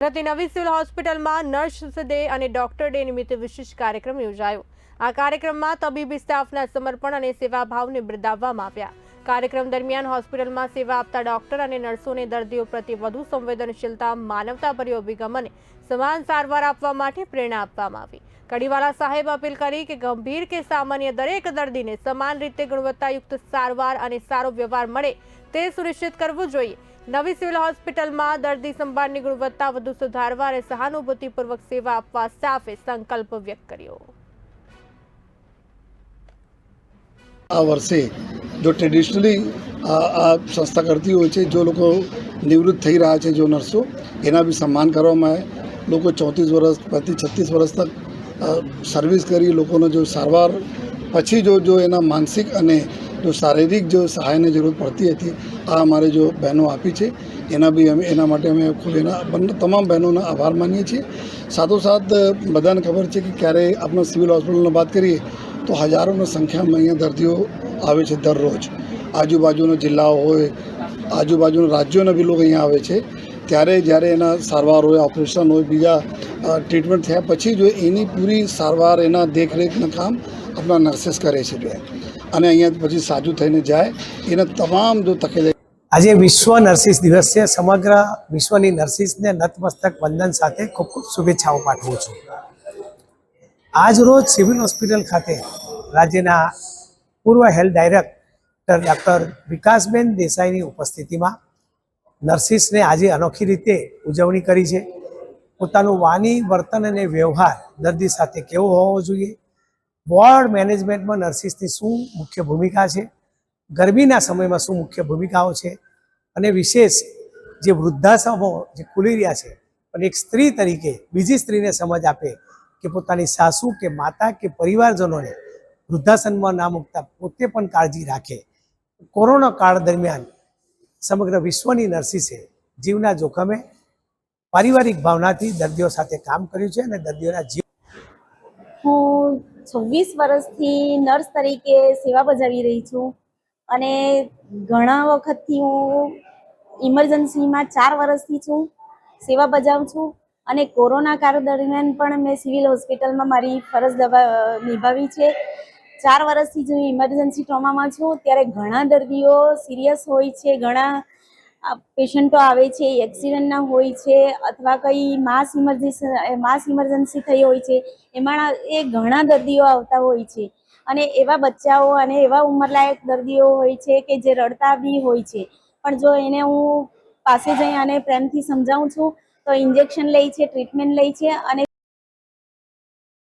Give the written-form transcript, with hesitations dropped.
સુરતની નવી સિવિલ હોસ્પિટલમાં નર્સ ડે અને ડોક્ટર ડે નિમિત્તે વિશેષ કાર્યક્રમ યોજાયો। આ કાર્યક્રમમાં તબીબી સ્ટાફના સમર્પણ અને સેવાભાવને બિરદાવવામાં આવ્યા। કાર્યક્રમ દરમિયાન હોસ્પિટલમાં સેવા આપતા ડોક્ટર અને નર્સોને દર્દીઓ પ્રત્યે વધુ સંવેદનશીલતા, માનવતાભર્યો અભિગમ અને સમાન સારવાર આપવા માટે પ્રેરણા આપવામાં આવી। કડીવાલા સાહેબ અપીલ કરી કે ગંભીર કે સામાન્ય દરેક દર્દીને સમાન રીતે ગુણવત્તાયુક્ત સારવાર અને સારો વ્યવહાર મળે તે સુનિશ્ચિત કરવું જોઈએ। નવી સિવિલ હોસ્પિટલમાં દર્દી સંભાળની ગુણવત્તા વધુ સુધારવા અને સહાનુભૂતિપૂર્વક સેવા આપવા સ્ટાફે સંકલ્પ વ્યક્ત કર્યો। આ વર્ષે जो ट्रेडिशनली આ સંસ્થા કરતી હોય છે, जो લોકો નિવૃત્ત થઈ રહ્યા છે, जो નર્સો, એના બી સન્માન કરવામાં આવે। લોકો 34 વર્ષ પછી 36 વર્ષ તક સર્વિસ કરી લોકોનો જો સારવાર પછી જો એના માનસિક અને जो શારીરિક जो સહાયની જરૂર પડતી હતી, આ અમારે जो બહેનો આપી છે એના બી અમે એના માટે અમે ખૂબ એના તમામ બહેનોનો આભાર માનીએ છીએ। સાથોસાથ બધાને ખબર છે કે ક્યારે આપણે સિવિલ હોસ્પિટલની વાત કરીએ તો હજારોની સંખ્યામાં અહીંયા દર્દીઓ આવે છે દરરોજ। આજુબાજુના જિલ્લાઓ હોય, આજુબાજુના રાજ્યોના બી લોકો અહીંયા આવે છે। ત્યારે જ્યારે એના સારવાર હોય, ઓપરેશન હોય, બીજા ટ્રીટમેન્ટ થયા પછી જો એની પૂરી સારવાર એના દેખરેખનું કામ આપણા નર્सेस કરે છે અને અહીંયા પછી સાજું થઈને જાય એના તમામ જો તકેદારી। આજે વિશ્વ નર્સિસ દિવસ છે। સમગ્ર વિશ્વની નર્સિસને નતમસ્તક વંદન સાથે ખૂબ ખૂબ શુભેચ્છાઓ પાઠવું છું। આજ રોજ સિવિલ હોસ્પિટલ ખાતે રાજ્યના પૂર્વ હેલ્થ ડાયરેક્ટર ડૉક્ટર વિકાસબેન દેસાઈની ઉપસ્થિતિમાં નર્સિસને આજે અનોખી રીતે ઉજવણી કરી છે। પોતાનું વાણી, વર્તન અને વ્યવહાર દર્દી સાથે કેવો હોવો જોઈએ, વોર્ડ મેનેજમેન્ટમાં નર્સિસની શું મુખ્ય ભૂમિકા છે, ગરમીના સમયમાં શું મુખ્ય ભૂમિકાઓ છે અને વિશેષ જે વૃદ્ધાશ્રમો જે ખુલી રહ્યા છે, પણ એક સ્ત્રી તરીકે બીજી સ્ત્રીને સમજ આપે કે પોતાની સાસુ કે માતા કે પરિવારજનોને વૃદ્ધાશ્રમમાં ના મૂકતા પોતે પણ કાળજી રાખે। કોરોના કાળ દરમિયાન સમગ્ર વિશ્વની નર્સિસે જીવના જોખમે પારિવારિક ભાવનાથી દર્દીઓ સાથે કામ કર્યું છે અને દર્દીઓના જીવ। હું 26 વર્ષથી નર્સ તરીકે સેવા બજાવી રહી છું અને ઘણા વખતથી હું ઇમરજન્સીમાં 4 વર્ષથી છું સેવા બજાવું છું અને કોરોના કાળ દરમિયાન પણ મેં સિવિલ હોસ્પિટલમાં મારી ફરજ નિભાવી છે। 4 વર્ષથી જો ઇમરજન્સી ટ્રોમામાં છું ત્યારે ઘણા દર્દીઓ સિરિયસ હોય છે, ઘણા પેશન્ટો આવે છે, એક્સિડન્ટના હોય છે અથવા કંઈ માસ ઇમરજન્સી થઈ હોય છે, એમાં એ ઘણા દર્દીઓ આવતા હોય છે અને એવા બચ્ચાઓ અને એવા ઉંમરલાયક દર્દીઓ હોય છે કે જે રડતા બી હોય છે, પણ જો એને હું પાસે જઈ અને પ્રેમથી સમજાવું છું તો ઇન્જેક્શન લે છે, ટ્રીટમેન્ટ લે છે અને